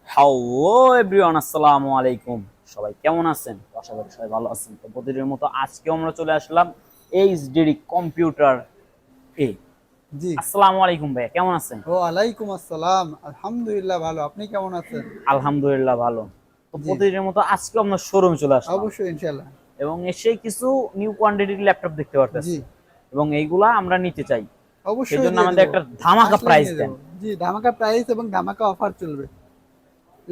Hello everyone, আসসালামু আলাইকুম। সবাই কেমন আছেন? আশা করি সবাই ভালো আছেন। তো প্রতিদিনের মতো আজকে আমরা চলে আসলাম এইচডি কম্পিউটার এ। জি। আসসালামু আলাইকুম ভাই, কেমন আছেন? ওয়ালাইকুম আসসালাম, আলহামদুলিল্লাহ ভালো। আপনি কেমন আছেন? আলহামদুলিল্লাহ ভালো। তো জি, প্রতিদিনের মতো আজকে আমরা শোরুমে চলে আসলাম অবশ্যই ইনশাল্লাহ। এবং এসে কিছু নিউ কোয়ান্টিটির ল্যাপটপ দেখতে জি, পারতেছি এবং এইগুলা আমরা নিতে চাই। অবশ্যই সেজন্য দিয়ে আমাদের দেবো, একটা ধামাকা আসলে প্রাইস নিয়ে দেন। যাবো। জি, ধামাকা প্রাইস এবং ধামাকা অফার চলবে।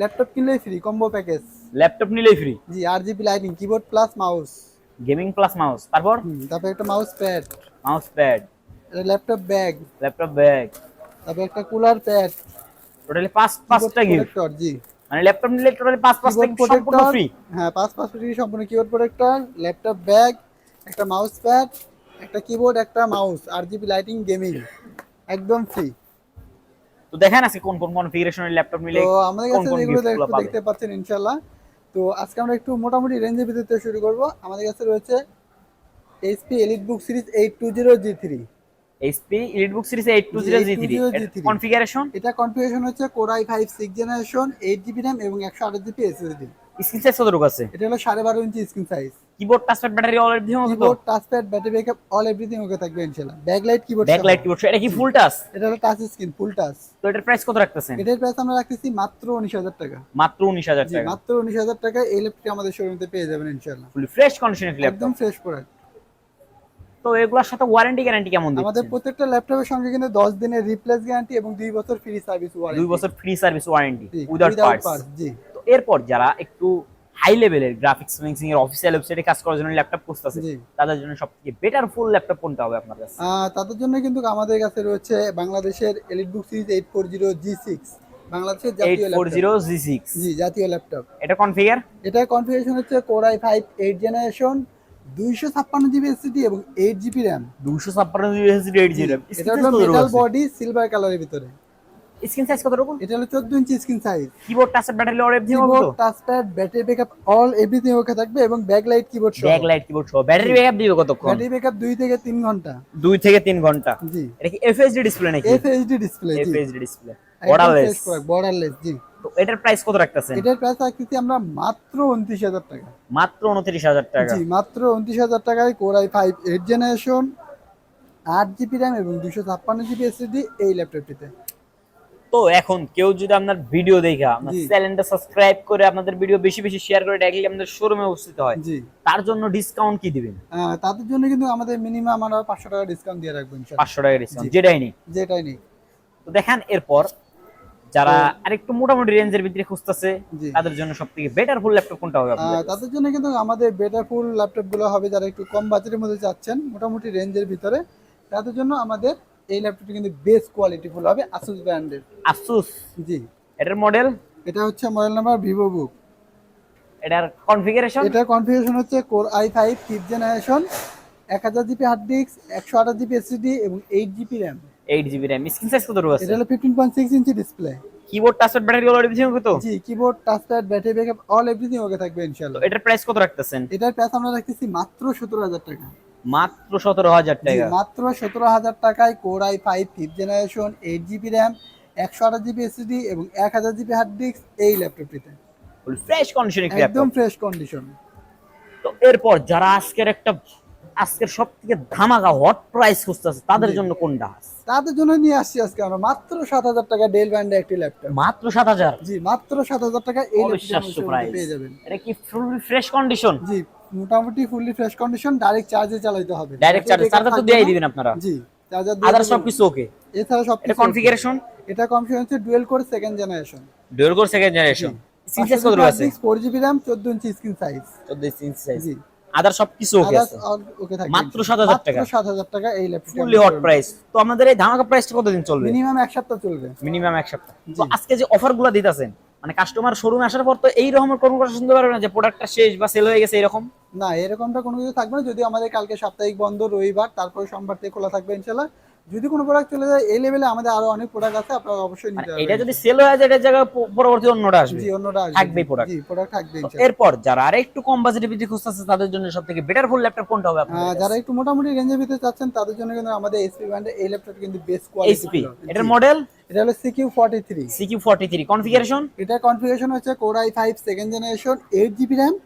ল্যাপটপ কিনলেই ফ্রি কম্বো প্যাকেজ। ল্যাপটপ নিলেই ফ্রি, জি, RGB lighting, keyboard plus mouse. Gaming plus mouse, তারপর তারপর একটা mouse pad, mouse pad, laptop bag, laptop bag, তারপর একটা কুলার প্যাড, টোটালি কিবোর্ড পাঁচটা গিফট। প্রোটেক্টর। জি, মানে ল্যাপটপ নিলে টোটালি পাঁচটা কিবোর্ড সম্পূর্ণ প্রোটেক্টর। ফ্রি। হ্যাঁ, 5 ফ্রি সম্পূর্ণ কিবোর্ড প্রোটেক্টর, ল্যাপটপ ব্যাগ, একটা মাউস প্যাড, একটা কিবোর্ড, একটা মাউস, RGB লাইটিং, গেমিং, একদম ফ্রি। তো দেখেন আজকে কোন কোন কনফিগারেশনের ল্যাপটপ তো নিলে আমাদের কোন কাছে কোন যেগুলো গিফটগুলো একটু পাবে। দেখতে পাচ্ছেন ইনশাল্লাহ। তো আজকে আমরা একটু মোটামুটি রেঞ্জের ভিতরে থেকে শুরু করব। আমাদের কাছে রয়েছে HP EliteBook series 820G3। HP EliteBook series জি, 820G3 এর 820G3। কনফিগারেশন, এটা কনফিগারেশন হচ্ছে Core i5 6th generation, 8 GB RAM এবং 128 জিবি এসএসডি। স্ক্রিন সাইজ কতটুকু আছে? এটা হলো 12.5 inch screen size. Keyboard touchpad battery already মতো তো? Keyboard, touchpad, battery backup, all everything okay থাকবে ইনশাআল্লাহ। ব্যাকলাইট কিবোর্ড সহ। ব্যাকলাইট কিবোর্ড, এটা কি জি, ফুল টাচ? এটা হলো টাচ স্ক্রিন ফুল টাচ। তো এটার প্রাইস কত রাখতেছেন? এটার প্রাইস আমরা রাখতেছি মাত্র 19,000 টাকা। মাত্র 19,000 জি, টাকা। মাত্র 19,000 টাকায় এই ল্যাপটপটি আমাদের শোরুমে পেয়ে যাবেন ইনশাআল্লাহ। ফুলি ফ্রেশ কন্ডিশনের একদম ল্যাপটপ। Fresh product. তো এগুলোর সাথে ওয়ারেন্টি গ্যারান্টি কেমন আমাদের দিচ্ছেন? প্রত্যেকটা ল্যাপটপের সঙ্গে কিন্তু 10 দিনের রিপ্লেস গ্যারান্টি এবং 2 বছর ফ্রি সার্ভিস 2 ওয়ারেন্টি। বছর ফ্রি সার্ভিস ওয়ারেন্টি জি, উইদাউট উইদাউট পার্টস। পার্টস। জি, তো এরপর যারা একটু হাই লেভেলের গ্রাফিক্স ফিনিশিং এর অফিসিয়াল ওয়েবসাইটে কাজ করার জন্য ল্যাপটপ খুঁজতেছে, জি। তাদের জন্য সবথেকে বেটার ফুল ল্যাপটপ কোনটা হবে আপনার কাছে? তাদের জন্য কিন্তু আমাদের কাছে রয়েছে বাংলাদেশের এলিটবুক সিরিজ 840G6, বাংলাদেশের জাতীয় ল্যাপটপ। 840G6। জি, জাতীয় ল্যাপটপ। এটা কনফিগার? এটা কনফিগারেশন হচ্ছে Core i5 8 generation, 256 GB SSD এবং 8 জিবি র্যাম। 256 SSD 8 GB. এটা স্ক্রিন হলো সাইজ কত মেটাল আছে? বডি সিলভার কালারের ভিতরে। স্ক্রিন সাইজ কত রকম? এটা হলো 14 inch screen size. Keyboard touch battery or everything হবে কিবোর্ড, তো? Touchpad, battery backup, all everything okay থাকবে এবং ব্যাকলাইট কিবোর্ড সহ। ব্যাকলাইট কিবোর্ড সহ। ব্যাটারি ব্যাকআপ দিবে কতক্ষণ? ব্যাটারি ব্যাকআপ 2 থেকে 3 ঘন্টা। 2 থেকে 3 ঘন্টা। জি, এটা কি এফএইচডি ডিসপ্লে নাকি? FHD display. জি, এফএইচডি ডিসপ্লে, একদম বর্ডারলেস। Fresh product, borderless. জি, তো এটার প্রাইস কত রাখতেছেন? এটার প্রাইস রাখতেছি আমরা মাত্র 29,000 টাকা। মাত্র 29,000 টাকা। জি, মাত্র 29,000 টাকায় Core i5 8 generation, 8 GB RAM এবং 256 জিবি এসএসডি এই ল্যাপটপটিতে। তো এখন কেউ যদি আপনার ভিডিও দেখা আপনার জি, চ্যানেলটা সাবস্ক্রাইব করে আপনাদের ভিডিও বেশি বেশি শেয়ার করে ডাইরেক্টলি আমাদের শোরুমে উপস্থিত হয়, জি, তার জন্য ডিসকাউন্ট কি দিবেন? তাদের জন্য কিন্তু আমাদের মিনিমাম আমরা 500 টাকা ডিসকাউন্ট দিয়ে রাখবো ইনশাআল্লাহ। 500 টাকা ডিসকাউন্ট, জি, যেটাই নেই। যেটাই নেই। তো দেখেন এরপর যারা তো আরেকটু মোটামুটি রেঞ্জের ভিতরে খুঁজতেছে, জি, তাদের জন্য সবথেকে বেটার ফুল ল্যাপটপ কোনটা হবে আপনাদের কাছে? তাদের জন্য কিন্তু আমাদের বেটারফুল ল্যাপটপ গুলো হবে যারা একটু কম বাজেটের মধ্যে চাচ্ছেন, মোটামুটি রেঞ্জের ভিতরে। তাদের জন্য আমাদের এই ল্যাপটপটি কিন্তু বেস্ট কোয়ালিটি ফুল হবে, আসুস ব্র্যান্ডের। আসুস। জি, এটার মডেল, এটা হচ্ছে মডেল নাম্বার ভিভো বুক। এটার কনফিগারেশন? এটা কনফিগারেশন হচ্ছে Core i5 5th generation, 1000 GB hard disk, 128 GB SSD এবং 8 GB RAM. 8 GB RAM. Screen size কত আছে? এটা হলো 15.6 inch display. Keyboard touch battery already দিছেন তো? জি, keyboard, touchpad, battery backup, all everything okay থাকবে তো ইনশাআল্লাহ। এটার প্রাইস কত রাখতেছেন? এটার প্রাইস আমরা রাখতেছি মাত্র 17,000 টাকা। মাত্র 17,000 জি, টাকা। মাত্র 17,000 টাকায় Core i5 5th generation, 8 GB RAM, 128 GB SSD এবং 1000 জিবি হার্ড ডিস্ক এই ল্যাপটপটিতে। ফুল ফ্রেশ কন্ডিশনের একদম ল্যাপটপ। Fresh condition. তো এরপর যারা আজকের সবথেকে ধামাকা হট প্রাইস খুঁজতেছে, তাদের জি, জন্য কোনটা? তাদের জন্য নিয়ে আসছি আজকে আমরা মাত্র 7,000 টাকা ডেল ব্র্যান্ডের একটি ল্যাপটপ। মাত্র 7,000? জি, মাত্র 7,000 টাকা এই অবিশ্বাস্য ল্যাপটপটি প্রাইস। পেয়ে যাবেন। এটা কি ফুল ফ্রেশ কন্ডিশন? জি, মোটামুটি ফুললি ফ্রেশ কন্ডিশন, ডাইরেক্ট চার্জে চালাতে হবে। ডাইরেক্ট চার্জার তো দিয়েই দিবেন আপনারা? জি, চার্জার দিয়ে আদার দিবেন। সবকিছু ওকে? এছাড়া এটা সবকিছু কনফিগারেশন? এটা কনফিগারেশন হচ্ছে dual core 2nd generation. Dual core 2nd generation. Screen size কত আছে? 4 GB RAM, 14 inch screen size. 14 inch size. জি, আদার সবকিছু ওকে আদার্স আছে? ওকে থাকবে মাত্র 7,000 টাকা? মাত্র 7,000 টাকা এই ল্যাপটপটি ফুললি হট প্রাইস। তো আমাদের এই ধামাকা প্রাইসটা কতদিন চলবে? মিনিমাম এক সপ্তাহ চলবে। মিনিমাম 1 সপ্তাহ। জি। তো আজকে যে অফারগুলো দিতেছেন, মানে কাস্টমার শোরুমে আসার পর তো এই রকমের কোনো কথা শুনতে পারবে না যে প্রোডাক্টটা শেষ বা সেল হয়ে গেছে এরকম? না, এরকমটা কোনো কিছু থাকবে না। যদি আমাদের কালকে সাপ্তাহিক বন্ধ রবিবার, তারপরে সোমবার থেকে খোলা থাকবে ইনশাআল্লাহ। যদি কোনো প্রোডাক্ট চলে যায় এই লেভেলে আমাদের আরো অনেক প্রোডাক্ট আছে, আপনারা অবশ্যই মানে নিতে পারবেন। এটা যদি সেল হয়ে যায় এটার জায়গায় পরবর্তী অন্যটা আসবে। জি, অন্যটা আসবে। থাকবেই প্রোডাক্ট। জি, প্রোডাক্ট থাকবে তো ইনশাআল্লাহ। এরপর যারা আর একটু কম বাজেটের ভিতরে খুঁজতেছে তাদের জন্য সবথেকে বেটার ফুল ল্যাপটপ কোনটা হবে আপনাদের কাছে? যারা একটু মোটামুটি রেঞ্জের ভিতরে চাচ্ছেন তাদের জন্য কিন্তু আমাদের এসপি ব্র্যান্ডের এই ল্যাপটপ কিন্তু বেস্ট কোয়ালিটি। এইচপি এটার মডেল এটা হলো CQ43। CQ43 কনফিগারেশন এটা কনফিগারেশন হচ্ছে Core i5 second generation, 8 GB RAM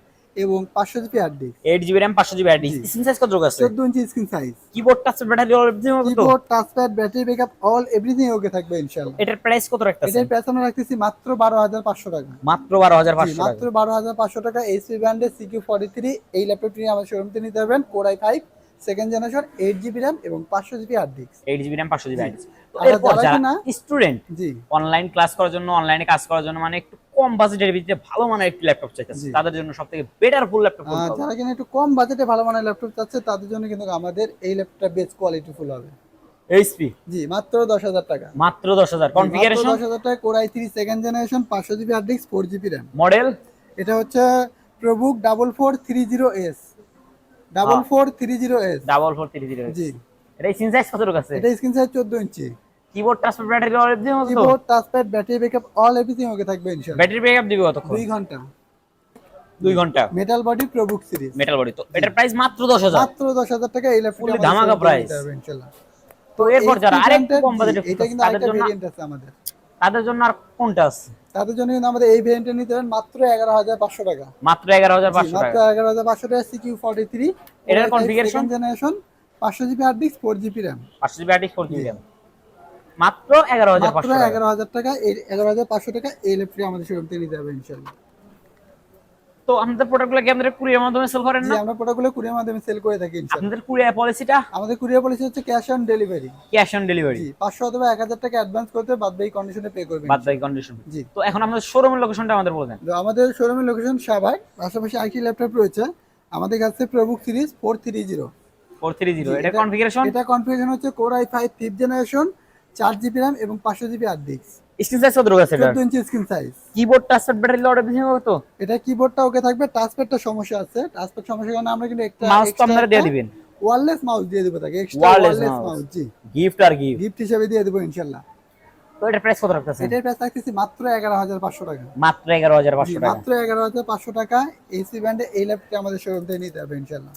এবং 500 GB hard disk, 8 GB RAM 500 GB hard disk. জি। স্ক্রিন সাইজ কত আছে? 14 inch screen size. Keyboard touch battery everything কত? Keyboard, touchpad, battery backup all everything okay থাকবে ইনশাআল্লাহ। এটার price কত রাখতেছেন? এটার প্রাইস আমরা রাখতেছি মাত্র 12,500 টাকা। মাত্র জি, 12500 টাকা। মাত্র 12,500 টাকা এসপি ব্র্যান্ডের CQ43 এই ল্যাপটপটি আমাদের শোরুমতে নিতে পারবেন। Core i5 second generation, 8 GB RAM এবং 500 GB hard disk. 8 GB RAM 500 GB hard disk. তো আর এরপর যারা যারা কিনা স্টুডেন্ট জি অনলাইন ক্লাস করার জন্য, অনলাইনে কাজ করার জন্য, মানে একটু কম বাজেটের ভিতরে ভালো মানের একটি ল্যাপটপ চাইতেছে, জি। তাদের জন্য সবথেকে বেটার ফুল ল্যাপটপ কোনটা হবে? যারা কিনা একটু কম বাজেটে ভালো মানের ল্যাপটপ চাচ্ছে তাদের জন্য কিন্তু আমাদের এই ল্যাপটপটা বেস্ট কোয়ালিটি ফুল হবে। এইচপি জি, মাত্র 10,000 টাকা। মাত্র 10,000 কনফিগারেশন 10,000 টাকা Core i3 second generation, 500 GB hard disk, 4 GB RAM. Model এটা হচ্ছে প্রবুক 4430S, 4430S। 4430। জি, এটা স্ক্রিন সাইজ কত আছে? এটা স্ক্রিন সাইজ 14 ইঞ্চি। কিবোর্ড টাচ ব্যাটারি এভরিথিং কত? Keyboard, touchpad, battery backup all everything okay থাকবে ইনশাআল্লাহ। ব্যাটারি ব্যাকআপ দিবে কতক্ষণ? 2 ঘন্টা। 2 ঘন্টা। Metal body ProBook series. Metal body. তো এটার প্রাইস মাত্র 10,000। মাত্র 10,000 টাকা এই ল্যাপটপটা Fully ধামাকা price। ইনশাআল্লাহ। তো এরপর যারা HP আরেকটু brand-এর, কম বাজেটে জি, এটা কিন্তু তাদের আরেকটা জন্য, ভেরিয়েন্ট আছে আমাদের। তাদের জন্য আর কোনটা আছে? তাদের জন্য কিন্তু আমাদের এই ভেরিয়েন্টটা নিতে পারেন মাত্র 11,500 টাকা। মাত্র 11,500 মাত্র টাকা। 11,500 টাকা CQ43। এটার configuration? Second generation, 500 GB hard disk, 4 GB RAM. 500 GB hard disk 4 GB RAM। মাত্র 11,500 মাত্র টাকা। 11,000 টাকা, এই 11,500 টাকা এই ল্যাপটপটি আমাদের শোরুম থেকে নিতে হবে ইনশাআল্লাহ। তো আপনাদের প্রোডাক্টগুলো কি আপনারা কুরিয়ার মাধ্যমে সেল করেন জি, না? আমরা প্রোডাক্টগুলো কুরিয়ার মাধ্যমে সেল করে থাকি ইনশাআল্লাহ। আপনাদের কুরিয়ার পলিসিটা আমাদের কুরিয়ার পলিসি হচ্ছে cash on delivery. Cash on delivery. জি, 500 অথবা 1,000 টাকা অ্যাডভান্স করতে বাদ বাকি কন্ডিশনে পে করবেন। বাদ বাকি কন্ডিশন। জি। তো এখন আমাদের শোরুমের লোকেশনটা আমাদের বলবেন। তো আমাদের শোরুমের লোকেশন সাভার, পাশাপাশি আইটি ল্যাপটপ রয়েছে। আমাদের কাছে প্রবুক সিরিজ 430। 430 এটা কনফিগারেশন? এটা কনফিগারেশন হচ্ছে Core i5 5th generation, 4 GB RAM এবং 500 GB hard disk, screen size কত আছে এটা? 14 inch screen size. Keyboard touch battery everything কত? এটা কিবোর্ডটা ওকে থাকবে, টাচপ্যাডটা সমস্যা আছে। টাচপ্যাড সমস্যার কারণে আমরা কিন্তু একটা মাউস তো আপনারা দিয়ে দিবেন। ওয়্যারলেস মাউস দিয়ে দেব তাকে, extra Wireless wireless mouse। Mouse. জি, গিফট আর গিফট। গিফট হিসেবে দিয়ে দেব ইনশাআল্লাহ। তো এটার প্রাইস কত রাখতেছেন? এটার প্রাইস রাখতেছি মাত্র 11,500 টাকা। মাত্র 11,500 জি, টাকা। মাত্র 11,500 টাকা এসি ব্র্যান্ডে এই ল্যাপটপটি আমাদের শোরুম থেকে নিতে হবে ইনশাআল্লাহ।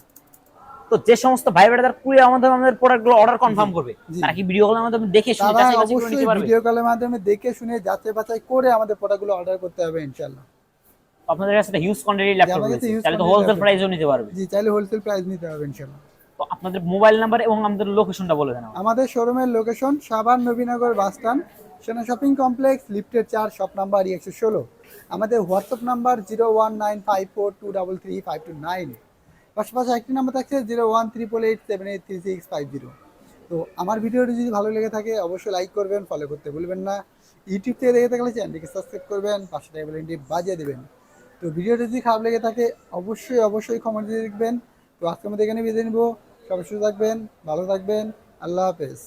তো যে সমস্ত ভাই ব্রাদার কুরিয়ার মাধ্যমে আমাদের প্রোডাক্টগুলো অর্ডার কনফার্ম করবে, জি। তারা কি ভিডিও কলের মাধ্যমে দেখে শুনে তারা যাচাই বাছাই করে অবশ্যই নিতে পারবে? ভিডিও কলের মাধ্যমে দেখে শুনে যাচাই বাছাই করে আমাদের প্রোডাক্টগুলো অর্ডার করতে হবে ইনশাআল্লাহ। তো আপনাদের কাছে হিউজ কোয়ান্টিটি ল্যাপটপ আমাদের রয়েছে, কাছে huge তাহলে তো quantity হোলসেল laptop। প্রাইসও নিতে পারবে। জি, চাইলে হোলসেল প্রাইস নিতে হবে ইনশাআল্লাহ। তো আপনাদের মোবাইল নাম্বার এবং আমাদের লোকেশনটা বলে দেন। আমাদের শোরুমের location Savar Nabinagar bus stand, সেনা শপিং কমপ্লেক্স, লিফটের 4, শপ নাম্বার 116। আমাদের হোয়াটসঅ্যাপ নাম্বার 01954233529। পাশাপাশি একটি নাম্বার থাকছে 01388783650। তো আমার ভিডিওটি যদি ভালো লেগে থাকে অবশ্যই লাইক করবেন, ফলো করতে ভুলবেন না। ইউটিউব থেকে দেখে থাকলে চ্যানেলটিকে সাবস্ক্রাইব করবেন, পাশে থাকা বেলটি বাজিয়ে দেবেন। তো ভিডিওটি যদি খারাপ লেগে থাকে অবশ্যই কমেন্ট দিয়ে দেখবেন। তো আজকের মধ্যে এখানে বিদায় নিব। সবাই সুস্থ থাকবেন, ভালো থাকবেন, আল্লাহ হাফেজ।